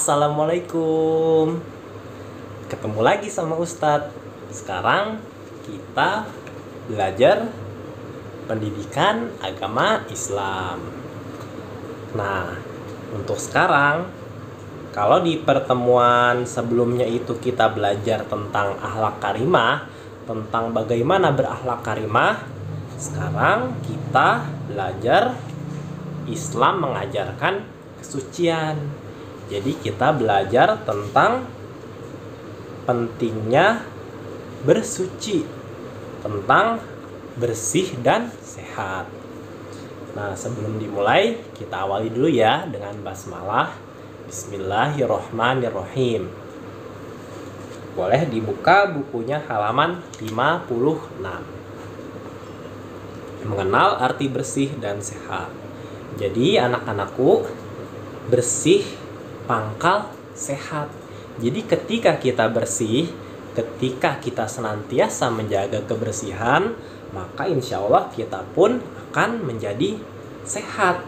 Assalamualaikum. Ketemu lagi sama Ustadz. Sekarang kita belajar pendidikan agama Islam. Nah, untuk sekarang, kalau di pertemuan sebelumnya itu kita belajar tentang akhlak karimah, tentang bagaimana berakhlak karimah, sekarang kita belajar Islam mengajarkan kesucian. Jadi kita belajar tentang pentingnya bersuci, tentang bersih dan sehat. Nah, sebelum dimulai, kita awali dulu ya dengan basmalah. Bismillahirrohmanirrohim. Boleh dibuka bukunya halaman 56. Mengenal arti bersih dan sehat. Jadi anak-anakku, bersih pangkal sehat. Jadi ketika kita bersih, ketika kita senantiasa menjaga kebersihan, maka insya Allah kita pun akan menjadi sehat.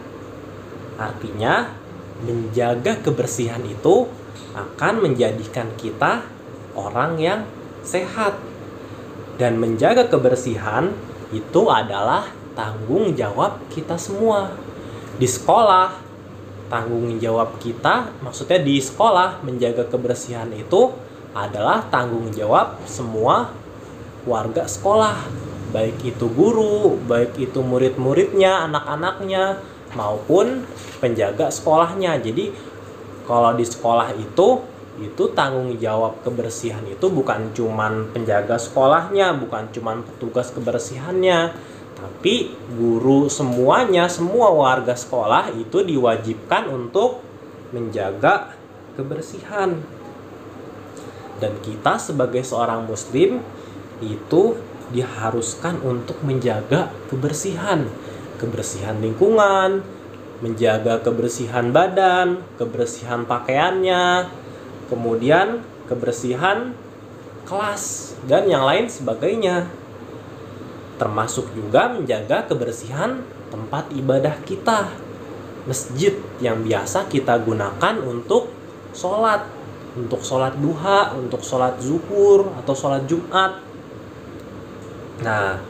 Artinya menjaga kebersihan itu akan menjadikan kita orang yang sehat. Dan menjaga kebersihan itu adalah tanggung jawab kita semua. Di sekolah, tanggung jawab kita, maksudnya di sekolah menjaga kebersihan itu adalah tanggung jawab semua warga sekolah, baik itu guru, baik itu murid-muridnya, anak-anaknya, maupun penjaga sekolahnya. Jadi kalau di sekolah itu tanggung jawab kebersihan itu bukan cuman penjaga sekolahnya, bukan cuman petugas kebersihannya, tapi guru semuanya, semua warga sekolah itu diwajibkan untuk menjaga kebersihan. Dan kita sebagai seorang muslim itu diharuskan untuk menjaga kebersihan. Kebersihan lingkungan, menjaga kebersihan badan, kebersihan pakaiannya, kemudian kebersihan kelas, dan yang lain sebagainya. Termasuk juga menjaga kebersihan tempat ibadah kita, masjid yang biasa kita gunakan untuk sholat duha, untuk sholat zuhur atau sholat Jumat. Nah,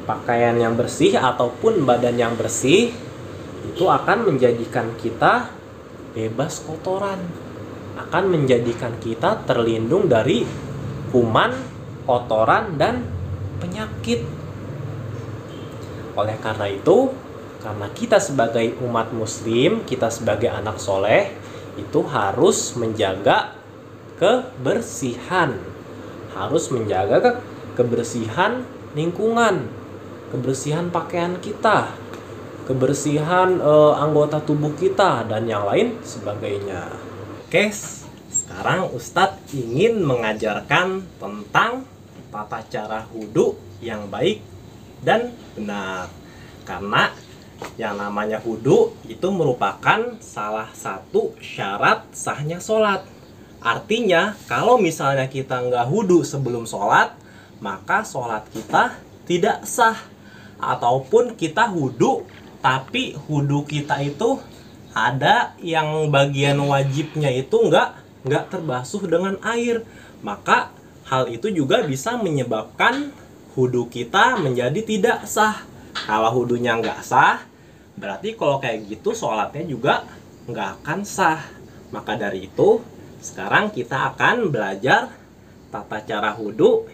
pakaian yang bersih ataupun badan yang bersih itu akan menjadikan kita bebas kotoran, akan menjadikan kita terlindung dari kuman, kotoran, dan penyakit. Oleh karena itu, karena kita sebagai umat muslim, kita sebagai anak soleh, itu harus menjaga kebersihan. Harus menjaga kebersihan lingkungan, kebersihan pakaian kita, kebersihan anggota tubuh kita, dan yang lain sebagainya. Oke, sekarang Ustadz ingin mengajarkan tentang tata cara wudhu yang baik dan benar. Karena yang namanya wudhu itu merupakan salah satu syarat sahnya sholat. Artinya kalau misalnya kita nggak wudhu sebelum sholat, maka sholat kita tidak sah. Ataupun kita wudhu tapi wudhu kita itu ada yang bagian wajibnya itu nggak terbasuh dengan air, maka hal itu juga bisa menyebabkan wudhu kita menjadi tidak sah. Kalau wudhunya nggak sah, berarti kalau kayak gitu sholatnya juga nggak akan sah. Maka dari itu, sekarang kita akan belajar tata cara wudhu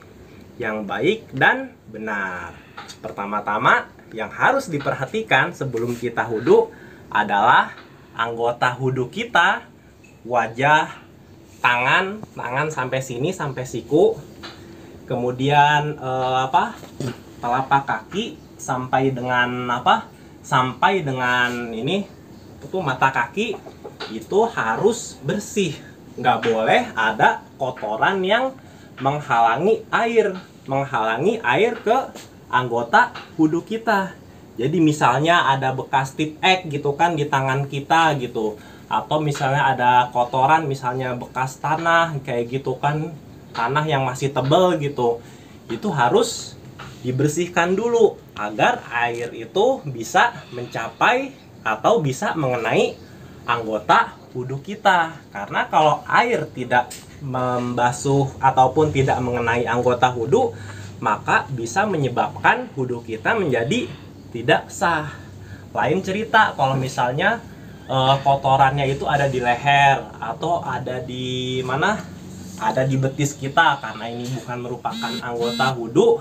yang baik dan benar. Pertama-tama yang harus diperhatikan sebelum kita wudhu adalah anggota wudhu kita, wajah, tangan sampai sini, sampai siku. Kemudian telapak kaki sampai dengan ini itu mata kaki itu harus bersih. Nggak boleh ada kotoran yang menghalangi air ke anggota wudhu kita. Jadi misalnya ada bekas tip ek gitu kan di tangan kita gitu, atau misalnya ada kotoran, misalnya bekas tanah kayak gitu kan, tanah yang masih tebal gitu, itu harus dibersihkan dulu agar air itu bisa mencapai atau bisa mengenai anggota wudhu kita. Karena kalau air tidak membasuh ataupun tidak mengenai anggota wudhu, maka bisa menyebabkan wudhu kita menjadi tidak sah. Lain cerita kalau misalnya kotorannya itu ada di leher atau ada di mana? Ada di betis kita, karena ini bukan merupakan anggota wudhu,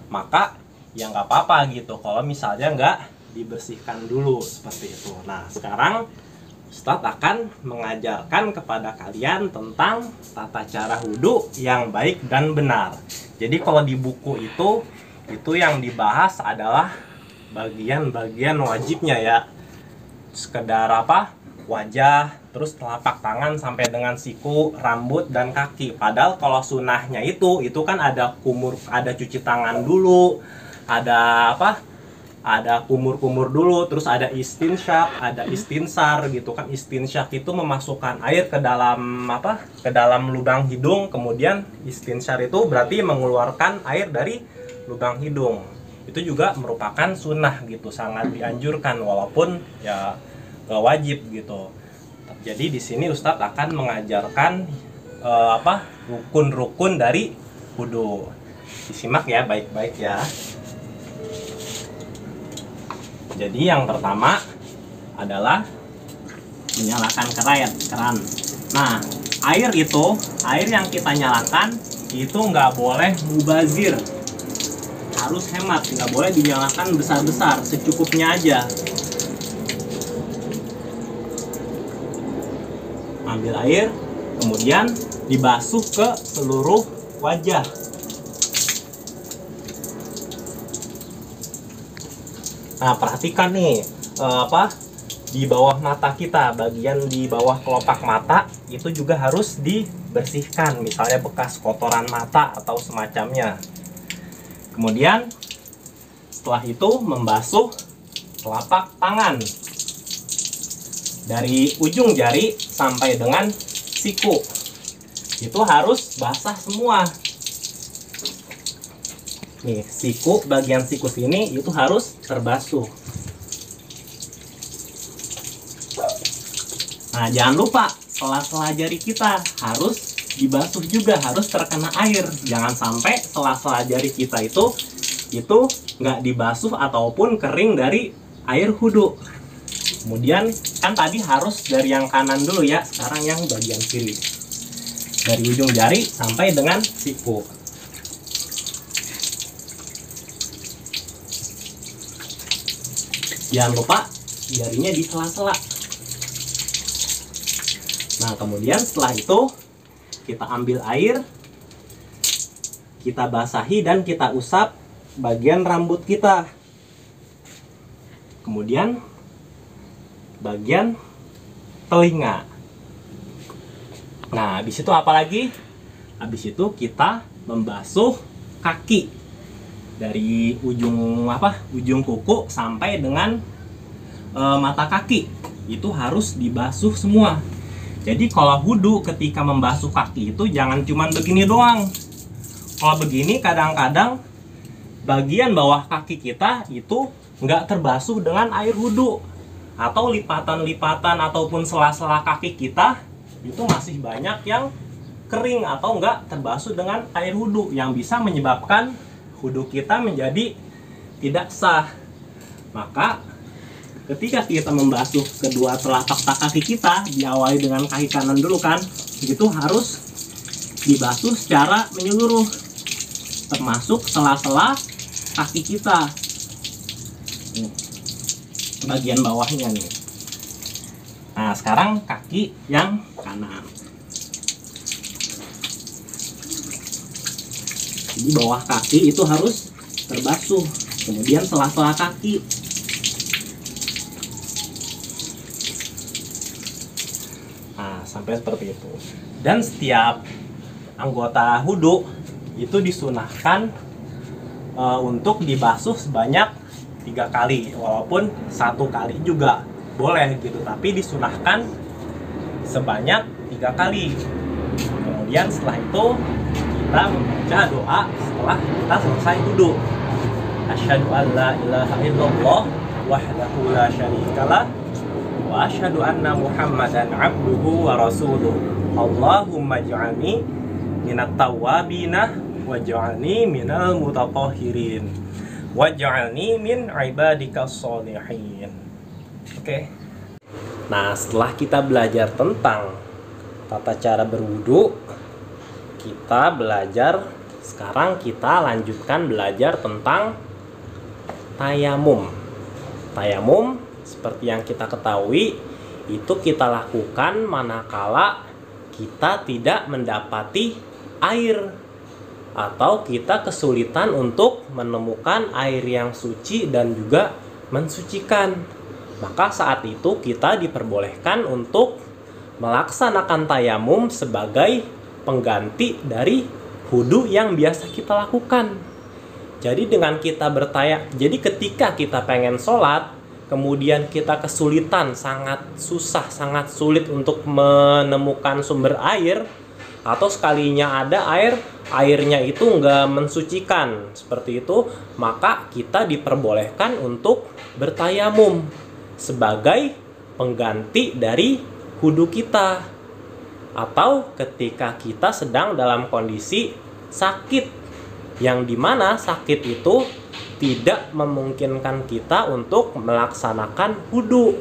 maka ya nggak apa-apa gitu kalau misalnya nggak dibersihkan dulu seperti itu. Nah, sekarang Ustadz akan mengajarkan kepada kalian tentang tata cara wudhu yang baik dan benar. Jadi kalau di buku itu yang dibahas adalah bagian-bagian wajibnya ya. Sekedar apa? Wajah, terus telapak tangan sampai dengan siku, rambut, dan kaki. Padahal kalau sunnahnya itu kan ada kumur, ada cuci tangan dulu, ada apa? Ada kumur-kumur dulu, terus ada istinsyak, ada istinsar gitu kan. Istinsyak itu memasukkan air ke dalam apa? Ke dalam lubang hidung, kemudian istinsar itu berarti mengeluarkan air dari lubang hidung. Itu juga merupakan sunnah gitu, sangat dianjurkan walaupun ya gak wajib gitu. Jadi di sini Ustadz akan mengajarkan rukun-rukun dari wudhu. Disimak ya baik-baik ya. Jadi yang pertama adalah menyalakan keran. Nah, air yang kita nyalakan itu nggak boleh mubazir, harus hemat, nggak boleh dinyalakan besar-besar, secukupnya aja. Ambil air, kemudian dibasuh ke seluruh wajah. Nah, perhatikan nih di bawah mata kita, bagian di bawah kelopak mata itu juga harus dibersihkan, misalnya bekas kotoran mata atau semacamnya. Kemudian setelah itu membasuh telapak tangan dari ujung jari sampai dengan siku. Itu harus basah semua. Nih, siku, bagian siku sini itu harus terbasuh. Nah, jangan lupa sela-sela jari kita harus dibasuh juga, harus terkena air. Jangan sampai sela-sela jari kita itu nggak dibasuh ataupun kering dari air wudhu. Kemudian kan tadi harus dari yang kanan dulu ya, sekarang yang bagian kiri. Dari ujung jari sampai dengan siku. Jangan lupa jarinya di sela-sela. Nah, kemudian setelah itu kita ambil air, kita basahi dan kita usap bagian rambut kita. Kemudian bagian telinga. Nah, habis itu apa lagi? Habis itu kita membasuh kaki. Dari ujung kuku sampai dengan mata kaki itu harus dibasuh semua. Jadi kalau wudhu ketika membasuh kaki itu jangan cuman begini doang. Kalau begini kadang-kadang bagian bawah kaki kita itu nggak terbasuh dengan air wudhu, atau lipatan-lipatan ataupun sela-sela kaki kita itu masih banyak yang kering atau nggak terbasuh dengan air wudhu, yang bisa menyebabkan wudhu kita menjadi tidak sah. Maka ketika kita membasuh kedua telapak kaki kita, diawali dengan kaki kanan dulu kan, itu harus dibasuh secara menyeluruh, termasuk sela-sela kaki kita. Bagian bawahnya nih. Nah, sekarang kaki yang kanan. Jadi bawah kaki itu harus terbasuh, kemudian sela-sela kaki. Nah, sampai seperti itu. Dan setiap anggota wudhu itu disunahkan untuk dibasuh sebanyak 3 kali, walaupun 1 kali juga boleh gitu, tapi disunahkan sebanyak 3 kali. Kemudian setelah itu kita membaca doa setelah kita selesai wudhu. Asyhadu an la ilaha illallah wahdahu la syarikalah wa asyhadu anna Muhammadan abduhu wa rasuluh. Allahumma ij'alni minat tawwabina waj'alni minal mutatahhirin waj'alni min ibadikas sholihin. Oke. Nah, setelah kita belajar tentang tata cara berwudu, sekarang kita lanjutkan belajar tentang tayamum. Tayamum seperti yang kita ketahui itu kita lakukan manakala kita tidak mendapati air atau kita kesulitan untuk menemukan air yang suci dan juga mensucikan. Maka saat itu kita diperbolehkan untuk melaksanakan tayamum sebagai pengganti dari wudu yang biasa kita lakukan. Jadi jadi ketika kita pengen sholat, kemudian kita kesulitan, sangat sulit untuk menemukan sumber air, atau sekalinya ada airnya itu nggak mensucikan, seperti itu, maka kita diperbolehkan untuk bertayamum sebagai pengganti dari wudu kita. Atau ketika kita sedang dalam kondisi sakit, yang dimana sakit itu tidak memungkinkan kita untuk melaksanakan wudu.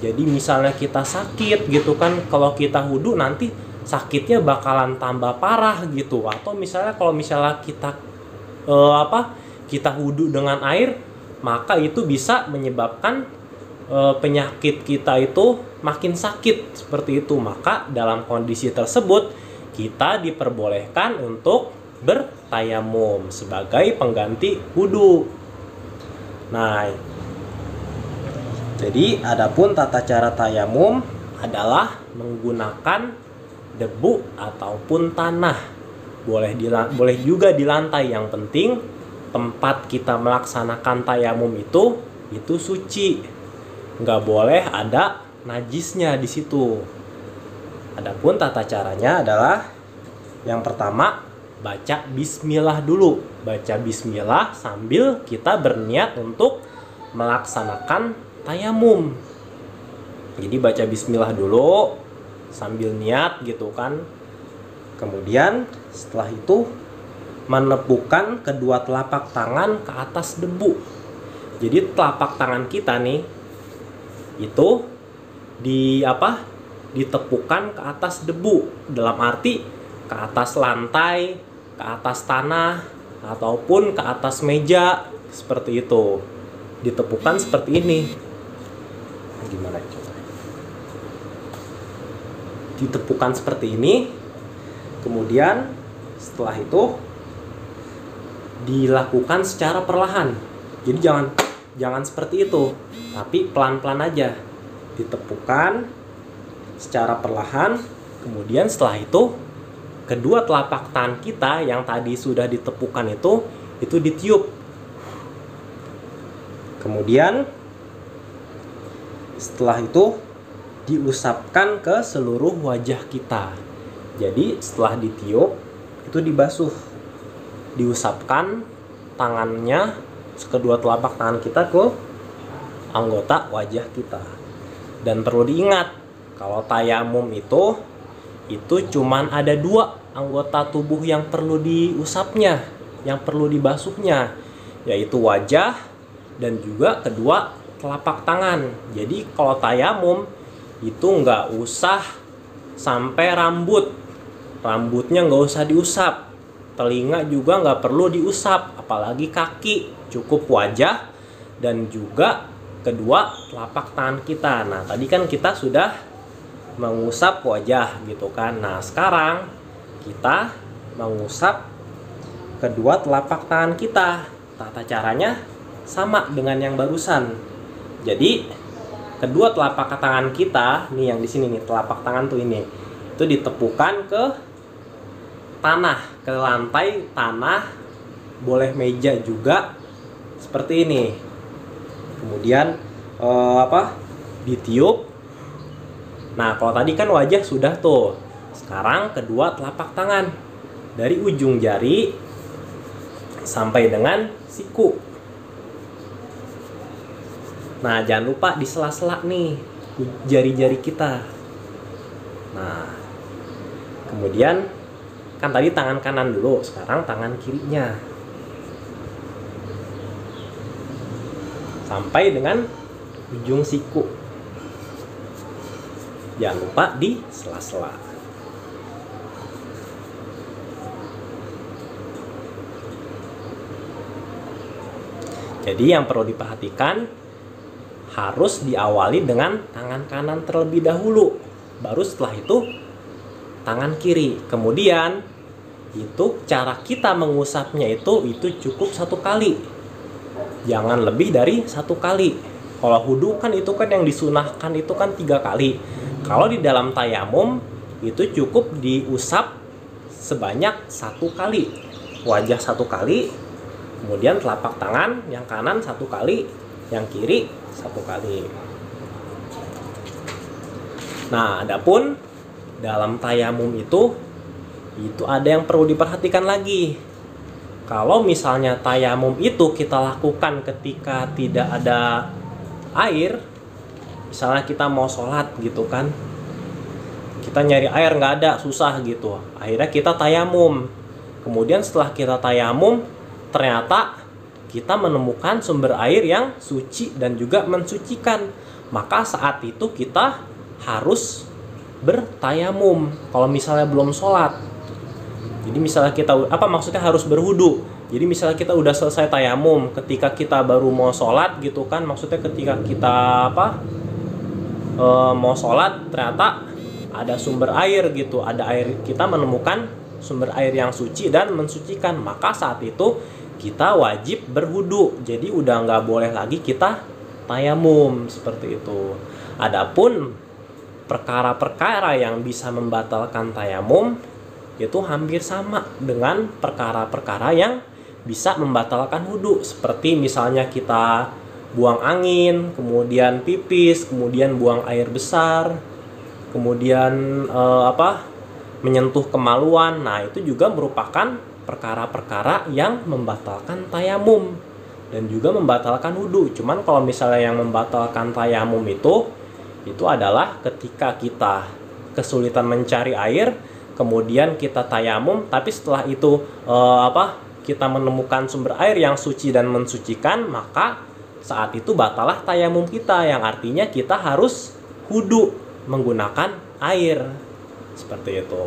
Jadi misalnya kita sakit gitu kan, kalau kita wudu nanti sakitnya bakalan tambah parah gitu. Atau misalnya kalau kita kita wudu dengan air, maka itu bisa menyebabkan penyakit kita itu makin sakit, seperti itu. Maka dalam kondisi tersebut kita diperbolehkan untuk bertayamum sebagai pengganti wudu. Nah, jadi adapun tata cara tayamum adalah menggunakan debu ataupun tanah. Boleh juga di lantai. Yang penting tempat kita melaksanakan tayamum itu suci. Nggak boleh ada najisnya di situ. Adapun tata caranya adalah yang pertama, baca bismillah dulu. Baca bismillah sambil kita berniat untuk melaksanakan tayamum. Jadi baca bismillah dulu sambil niat gitu kan. Kemudian setelah itu menepukkan kedua telapak tangan ke atas debu. Jadi telapak tangan kita nih itu ditepukkan ke atas debu, dalam arti ke atas lantai, ke atas tanah, ataupun ke atas meja, seperti itu. Ditepukkan seperti ini. Gimana coba? Ditepukkan seperti ini. Kemudian setelah itu dilakukan secara perlahan. Jadi jangan seperti itu, tapi pelan-pelan aja. Ditepukkan secara perlahan. Kemudian setelah itu kedua telapak tangan kita yang tadi sudah ditepukkan itu ditiup. Kemudian setelah itu diusapkan ke seluruh wajah kita. Jadi setelah ditiup itu dibasuh, diusapkan tangannya, kedua telapak tangan kita ke anggota wajah kita. Dan perlu diingat, kalau tayamum itu cuman ada dua anggota tubuh yang perlu diusapnya, yang perlu dibasuhnya, yaitu wajah dan juga kedua telapak tangan. Jadi kalau tayamum itu nggak usah sampai rambutnya nggak usah diusap, telinga juga nggak perlu diusap, apalagi kaki, cukup wajah dan juga kedua telapak tangan kita. Nah, tadi kan kita sudah mengusap wajah gitu kan. Nah, sekarang kita mengusap kedua telapak tangan kita. Tata caranya sama dengan yang barusan. Jadi kedua telapak tangan kita nih, yang di sini nih, telapak tangan tuh ini, itu ditepukkan ke tanah, ke lantai tanah, boleh meja juga, seperti ini. Kemudian ditiup. Nah, kalau tadi kan wajah sudah tuh. Sekarang kedua telapak tangan, dari ujung jari sampai dengan siku. Nah, jangan lupa di sela-sela nih. jari-jari kita. Nah, kemudian kan tadi tangan kanan dulu, sekarang tangan kirinya. Sampai dengan ujung siku. Jangan lupa di sela-sela. Jadi yang perlu diperhatikan, harus diawali dengan tangan kanan terlebih dahulu. Baru setelah itu tangan kiri. Kemudian itu cara kita mengusapnya itu cukup 1 kali. Jangan lebih dari 1 kali. Kalau wudhu kan itu kan yang disunahkan itu kan 3 kali. Kalau di dalam tayamum itu cukup diusap sebanyak 1 kali. Wajah 1 kali, kemudian telapak tangan yang kanan 1 kali, yang kiri 1 kali. Nah, adapun dalam tayamum itu ada yang perlu diperhatikan lagi. Kalau misalnya tayamum itu kita lakukan ketika tidak ada air, misalnya kita mau sholat gitu kan, kita nyari air nggak ada, susah gitu, akhirnya kita tayamum. Kemudian setelah kita tayamum, ternyata kita menemukan sumber air yang suci dan juga mensucikan, maka saat itu kita harus bertayamum kalau misalnya belum sholat. Jadi misalnya kita maksudnya harus berwudu. Jadi misalnya kita udah selesai tayamum, ketika kita baru mau sholat gitu kan, maksudnya ketika kita mau sholat ternyata ada sumber air gitu, ada air, kita menemukan sumber air yang suci dan mensucikan, maka saat itu kita wajib berwudu. Jadi udah nggak boleh lagi kita tayamum seperti itu. Adapun perkara-perkara yang bisa membatalkan tayamum itu hampir sama dengan perkara-perkara yang bisa membatalkan wudhu, seperti misalnya kita buang angin, kemudian pipis, kemudian buang air besar, kemudian menyentuh kemaluan. Nah, itu juga merupakan perkara-perkara yang membatalkan tayamum dan juga membatalkan wudhu. Cuman kalau misalnya yang membatalkan tayamum itu adalah ketika kita kesulitan mencari air, kemudian kita tayamum, tapi setelah itu kita menemukan sumber air yang suci dan mensucikan, maka saat itu batalah tayamum kita, yang artinya kita harus wudu menggunakan air. Seperti itu.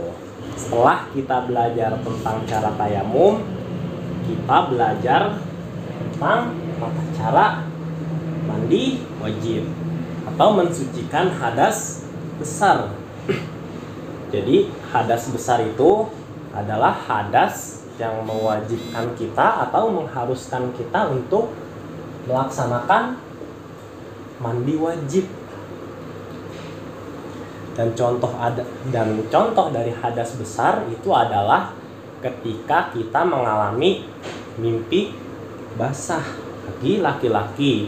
Setelah kita belajar tentang cara tayamum, kita belajar tentang tata cara mandi wajib atau mensucikan hadas besar. Jadi hadas besar itu adalah hadas yang mewajibkan kita atau mengharuskan kita untuk melaksanakan mandi wajib. Dan contoh dari hadas besar itu adalah ketika kita mengalami mimpi basah bagi laki-laki,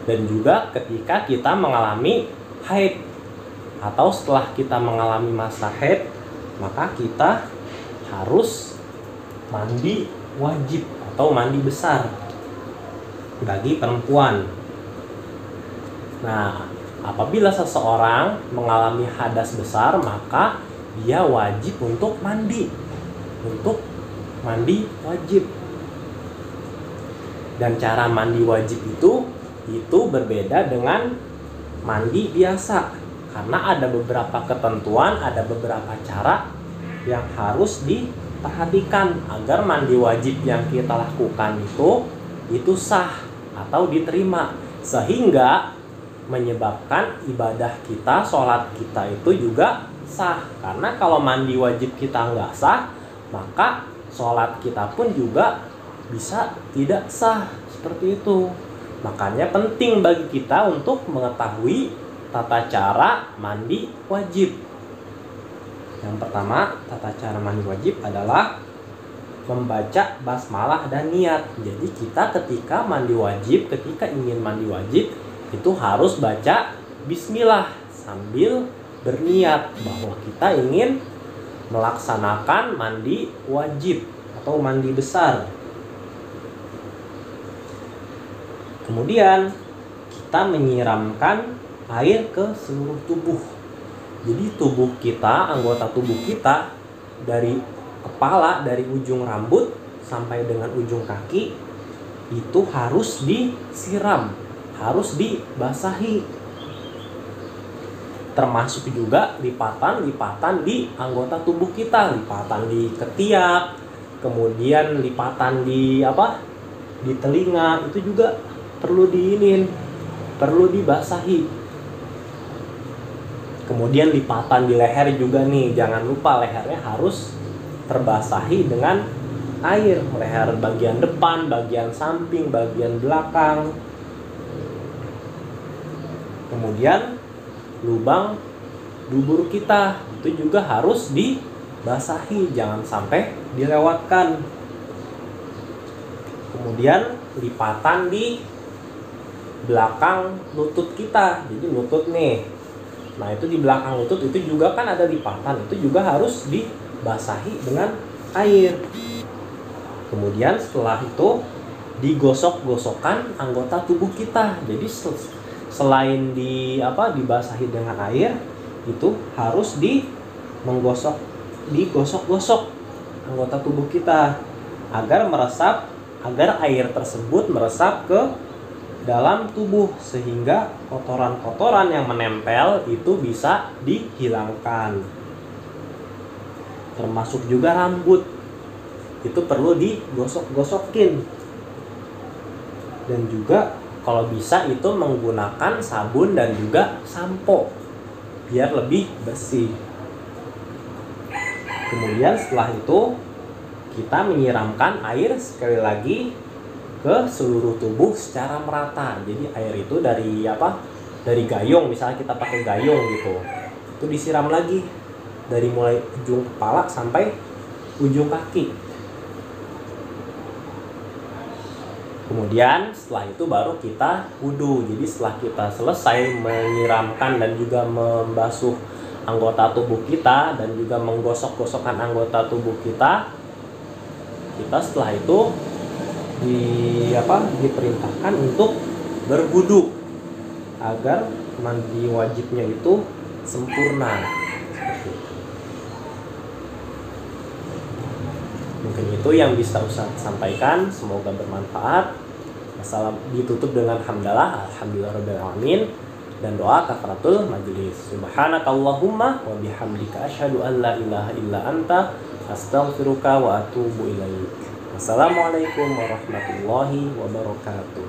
dan juga ketika kita mengalami haid, atau setelah kita mengalami masa haid, maka kita harus mandi wajib atau mandi besar bagi perempuan. Nah, apabila seseorang mengalami hadas besar, maka dia wajib untuk mandi wajib. Dan cara mandi wajib itu berbeda dengan mandi biasa, karena ada beberapa ketentuan, ada beberapa cara yang harus diperhatikan agar mandi wajib yang kita lakukan itu sah atau diterima, sehingga menyebabkan ibadah kita, sholat kita itu juga sah. Karena kalau mandi wajib kita nggak sah, maka sholat kita pun juga bisa tidak sah. Seperti itu. Makanya penting bagi kita untuk mengetahui tata cara mandi wajib. Yang pertama, tata cara mandi wajib adalah membaca basmalah dan niat. Jadi kita ketika ingin mandi wajib, itu harus baca bismillah sambil berniat bahwa kita ingin melaksanakan mandi wajib atau mandi besar. Kemudian kita menyiramkan air ke seluruh tubuh. Jadi tubuh kita, anggota tubuh kita, dari kepala, dari ujung rambut sampai dengan ujung kaki itu harus disiram, harus dibasahi. Termasuk juga lipatan-lipatan di anggota tubuh kita, lipatan di ketiak, kemudian lipatan di di telinga, itu juga perlu dibasahi. Kemudian lipatan di leher juga nih, jangan lupa lehernya harus terbasahi dengan air, leher bagian depan, bagian samping, bagian belakang. Kemudian lubang dubur kita itu juga harus dibasahi, jangan sampai dilewatkan. Kemudian lipatan di belakang lutut kita, jadi lutut nih. Nah itu di belakang lutut itu juga kan ada lipatan, itu juga harus dibasahi dengan air. Kemudian setelah itu digosok-gosokkan anggota tubuh kita. Jadi selain dibasahi dengan air, itu harus digosok-gosok anggota tubuh kita agar air tersebut meresap ke dalam tubuh, sehingga kotoran-kotoran yang menempel itu bisa dihilangkan. Termasuk juga rambut, itu perlu digosok-gosokin. Dan juga kalau bisa itu menggunakan sabun dan juga sampo biar lebih bersih. Kemudian setelah itu kita menyiramkan air sekali lagi ke seluruh tubuh secara merata. Jadi air itu dari gayung, misalnya kita pakai gayung gitu, itu disiram lagi dari mulai ujung kepala sampai ujung kaki. Kemudian setelah itu baru kita wudu. Jadi setelah kita selesai menyiramkan dan juga membasuh anggota tubuh kita dan juga menggosok-gosokkan anggota tubuh kita, setelah itu diperintahkan untuk berwudu agar mandi wajibnya itu sempurna. Seperti itu. Mungkin itu yang bisa Ustaz sampaikan, semoga bermanfaat. Ditutup dengan alhamdulillah rabbil dan doa kafaratul majelis. Subhanakallahumma wa bihamdika asyhadu an la ilaha illa anta astaghfiruka wa atubu ilaik. Assalamualaikum warahmatullahi wabarakatuh.